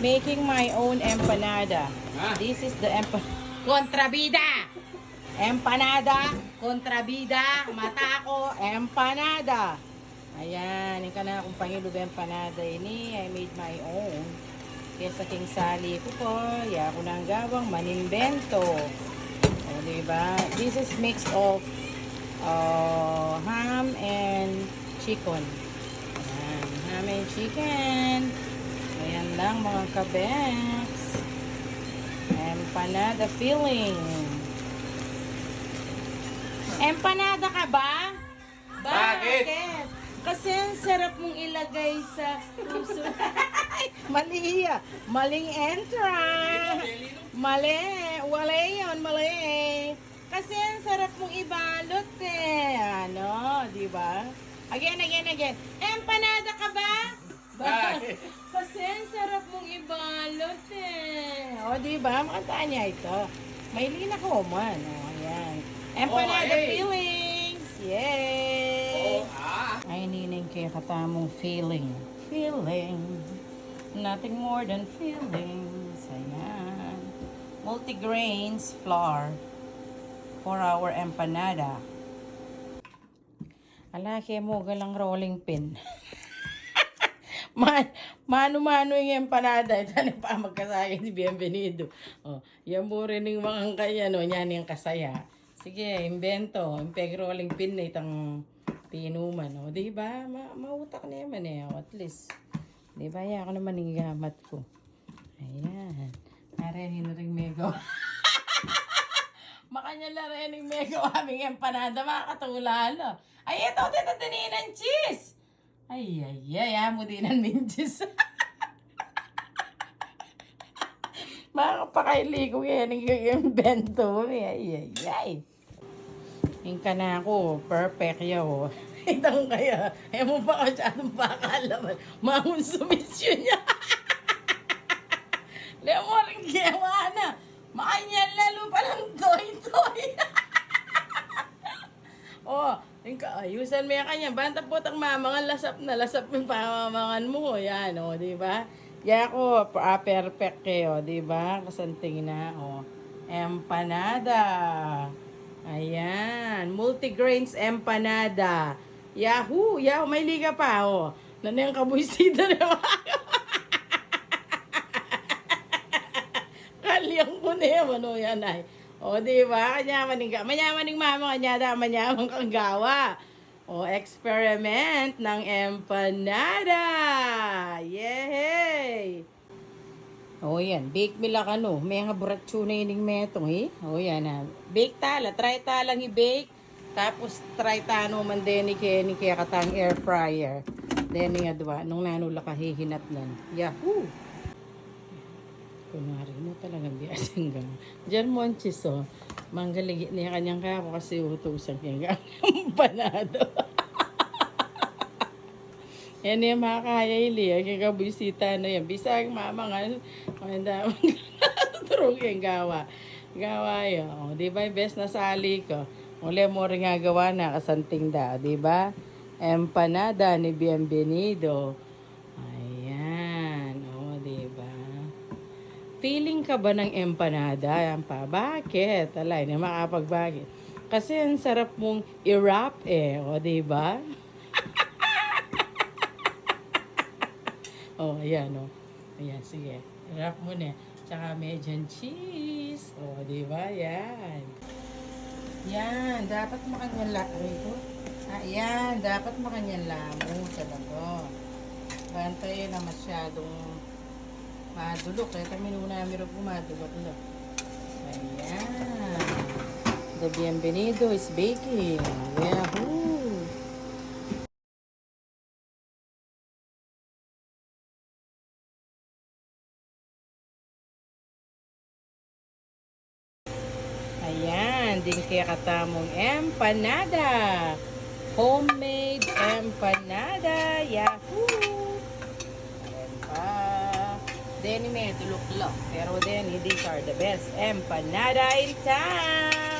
making my own empanada. This is the Contrabida! Empanada, kontrabida, matako, empanada. Ayan, yung ka na akong pangilog empanada ini. I made my own. Kaya sa king sali ko po, ya ako nang gawang manimbento. O, diba? This is mixed of ham and chicken. Ayan, ham and chicken. Ayan lang mga kabeks. Empanada filling. Empanada ka ba? Bakit? Kasi ang sarap mong ilagay sa puso. Mali ya. Maling entrance. Mali. Wala yun. Mali. Kasi ang sarap mong ibalot eh. Ano? Diba? Again. Empanada ka ba? Bakit? Kasi ang sarap mong ibalot eh. O diba? Makantaan niya ito. May lina ko man. O, ayan. Empanada feelings! Yay! Ay, nining kaya katamong feeling. Feeling. Nothing more than feelings. Ayan. Multigrains flour for our empanada. Alaki mo galang rolling pin. Mano-mano yung empanada. Ito na pa magkasaya si Bienvenido. Oh, yan mo rin yung mga kaya, no? Yan yung kasaya. Sige, invento. Impeg rolling pin na itang pinuman. O, diba? Mautak na yaman eh. O, at least. Diba? Yan ako naman yung gamat ko. Ayan. Narehin na rin mego. Makanya na rin yung mego aming empanada. Makakatulalo. Ay, ito. Titinin ng cheese. Ay. Amo din ang minches. Makakapakaili ko yan yung bento. Ay. Yung ka na ako, perfect yaw. Itang kaya, mo pa ka siya, pakalaman. Mahon sumisyon niya. Lemo rin kiyawa na. Makanyan lalo palang toy. Oh, ayusan mo yan kanya. Banta po tang mamangan, lasap yung pamamangan mo. Yan, o, diba? Ya ko, perfect kayo, diba? Kasanting na, o. Empanada. Ayan. Multigrains empanada. Yahoo! May liga pa, o. Nanayang kabuisida na Kalyang ko na yan, ano yan ay. O, diba? Manyamaning mama kanya, manyamang kang gawa. O, experiment ng empanada. Yay! O, yan. Bake mila ka, no? May nga buratso na ining metong, eh. O, yan, ha. Bake tala. Try talang i-bake. Tapos, try tano man din ni kaya katang air fryer. Then, nga, diba? Nung nanula ka, hihinat nan. Yahoo! Kunwari mo talagang biasang gano'n. Diyan mo ang cheese, oh. Manggaligit niya kanyang kako kasi utusan niya empanado. Yan yung mga kaya ili. Ang kabisita na yan. Bisag mama nga. Maganda. Turong yung gawa. Gawa yun. O, diba yung best na sali ko? Uli mo rin nga gawa na kasanting da. Diba? Empanada ni Bienvenido. Ayan. O, diba? Feeling ka ba ng empanada? Yan pa. Bakit? Alay, na makapagbagit. Kasi ang sarap mong i-wrap eh. O, diba? Oh, ayan, oh. Ayan, sige. I-wrap mo na. Tsaka medyan cheese. O, diba? Yan. Yan. Dapat makanyan lang. Ayan. Dapat makanyan lang. Talaga. Bantay na masyadong madulok. Kaya kami nuna namin madulok. Ayan. The Bienvenido is baking. Yahoo! Ayan. Din kaya katamong empanada. Homemade empanada. Yahoo! Ayan pa. Then, may tulok-lok. Pero then, these are the best empanada in town.